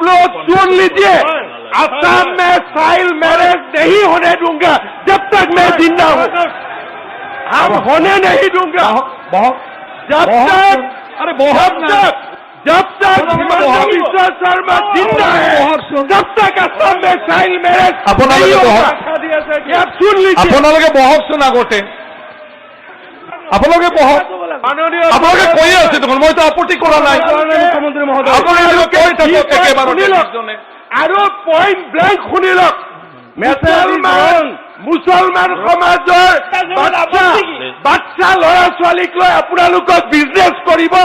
लोग सुन लीजिए, असम में चाइल्ड मैरिज नहीं होने दूंगा जब तक मैं जिंदा हूँ। हम होने नहीं दूंगा जब तक हिमंत बिश्व शर्मा जिंदा है, जब तक असम में चाइल्ड मैरिज नहीं होगा। आप सुन लीजिए, আপোনালোকে বহকচোন আগতে আপোনালোকে বহক আপোনালোকে কৈয়ে আছে দেখোন মইতো আপত্তি কৰা নাই মুখ্যমন্ত্ৰী মহোদয় আপোনালোকে কৈ থাকক একেবাৰতে আৰু পইণ্ট ব্লেংক শুনি লওক, মুছলমান সমাজৰ বাচ্চা ল'ৰা ছোৱালীক লৈ আপোনালোকক বিজনেছ কৰিব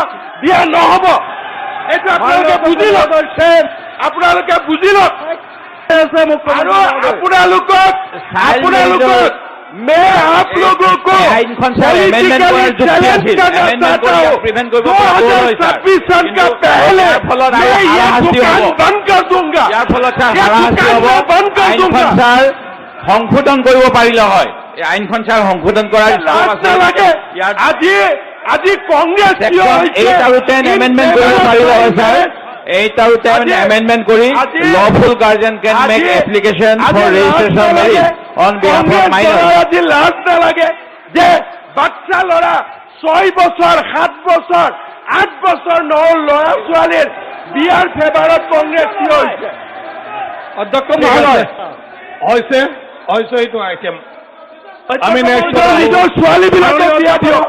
দিয়া নহ'ব। এইটো আপোনালোকে বুজি লওক, আপোনালোকে বুজি লওক। আৰু আপোনালোকক मैं आप लोगों को पॉलिटिकली चैलेंज करना चाहता हूँ। 2026 सन का पहले मैं ये दुकान बंद कर दूंगा, ये दुकान बंद कर दूंगा। সংশোধন কৰিব পাৰিলে হয়, এই আইনখন ছাৰ সংশোধন কৰাৰ লাগে। আজি কংগ্ৰেছ 8 আৰু 10 এমেণ্ডমেণ্ট কৰিব পাৰিলে হয় ছাৰ। 8 আৰু 10 এমেণ্ডমেণ্ট কৰি lawful guardian can make application for registration marriage on behalf of minors. আজি লাজ নালাগে যে বাচ্চা ল'ৰা 6 বছৰ 7 বছৰ 8 বছৰ ল'ৰা ছোৱালীৰ বিয়াৰ ফেভাৰত কংগ্ৰেছ থিয় হৈছে। অধ্যক্ষ মহোদয় হৈছে এইটো আইটেম আমি নেক্সট নিজৰ ছোৱালীবিলাকক বিয়া দিয়ক।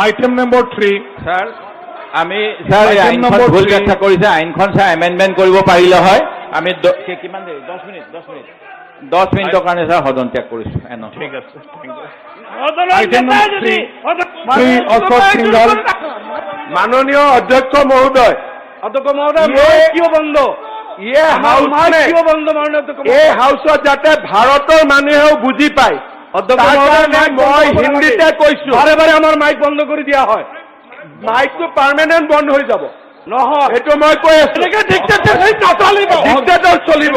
আইটেম নম্বৰ 3 ছাৰ আমি ছাৰ এই আইনখন ভুল ব্যাখ্যা কৰিছে, আইনখন ছাৰ এমেণ্ডমেণ্ট কৰিব পাৰিলে হয়। আমি কিমান দেৰি 10 মিনিটৰ কাৰণে ছাৰ সদন ত্যাগ কৰিছোঁ। ঠিক আছে, আইটেম নম্বৰ 3 অশোক সিংঘল। মাননীয় অধ্যক্ষ মহোদয় কিয় বন্ধ এই হাউচত যাতে ভাৰতৰ মানুহেও বুজি পায়, মই হিন্দীতে কৈছো। বাৰে বাৰে আমাৰ মাইক বন্ধ কৰি দিয়া হয়, মাইকটো পাৰ্মানেণ্ট বন্ধ হৈ যাব। নহয় এইটো মই কৈ আছো, ডিক্টেটৰ চলিব।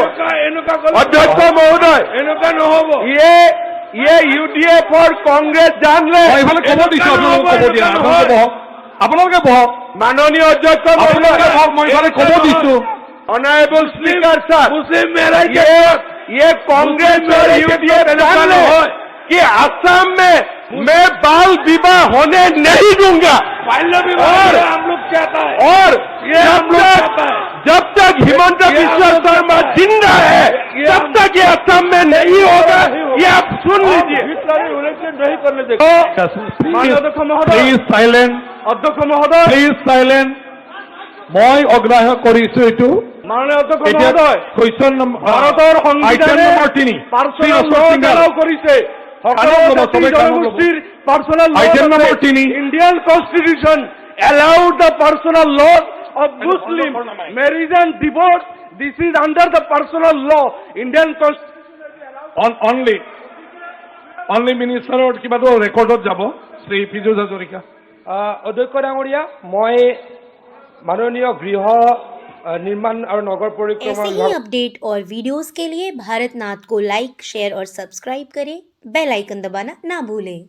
অধ্যক্ষ মহোদয় এনেকুৱা নহব। UDF কংগ্ৰেছ জানলে আপোনালোকে বহক। মাননীয় অধ্যক্ষ মই ক'ব দিছো। ऑनरेबल स्पीकर सर, मुस्लिम मैरिज ये कांग्रेस और UDF जान ले कि असम में मैं बाल विवाह होने नहीं दूंगा। और हम लोग चाहता है, और जब तक हिमंत बिश्व शर्मा जिंदा है तब तक ये असम में नहीं होगा। ये आप सुन लीजिए। नहीं करने देगा। Please silent. अध्यक्ष महोदय प्लीज साइलेंट। মই অগ্ৰাহ্য কৰিছো এইটো। মাননীয় অধ্যক্ষ মহোদয়, কুৱেশ্যন ভাৰতৰ সংবিধানে পাৰ্চনেল ল এলাও কৰিছে। জনগোষ্ঠীৰ পাৰ্চনেল ল Indian constitution allowed the personal laws of Muslim marriage and divorce. This is under the personal law. Indian constitution only মিনিষ্টাৰৰ কিবাটো ৰেকৰ্ডত যাব। শ্ৰী পীযুষ হাজৰিকা। অধ্যক্ষ ডাঙৰীয়া, মই माननीय गृह निर्माण और नगर परिक्रमा ऐसे ही अपडेट और वीडियोस के लिए भारत नाथ को लाइक, शेयर और सब्सक्राइब करें। बेल आइकन दबाना ना भूलें।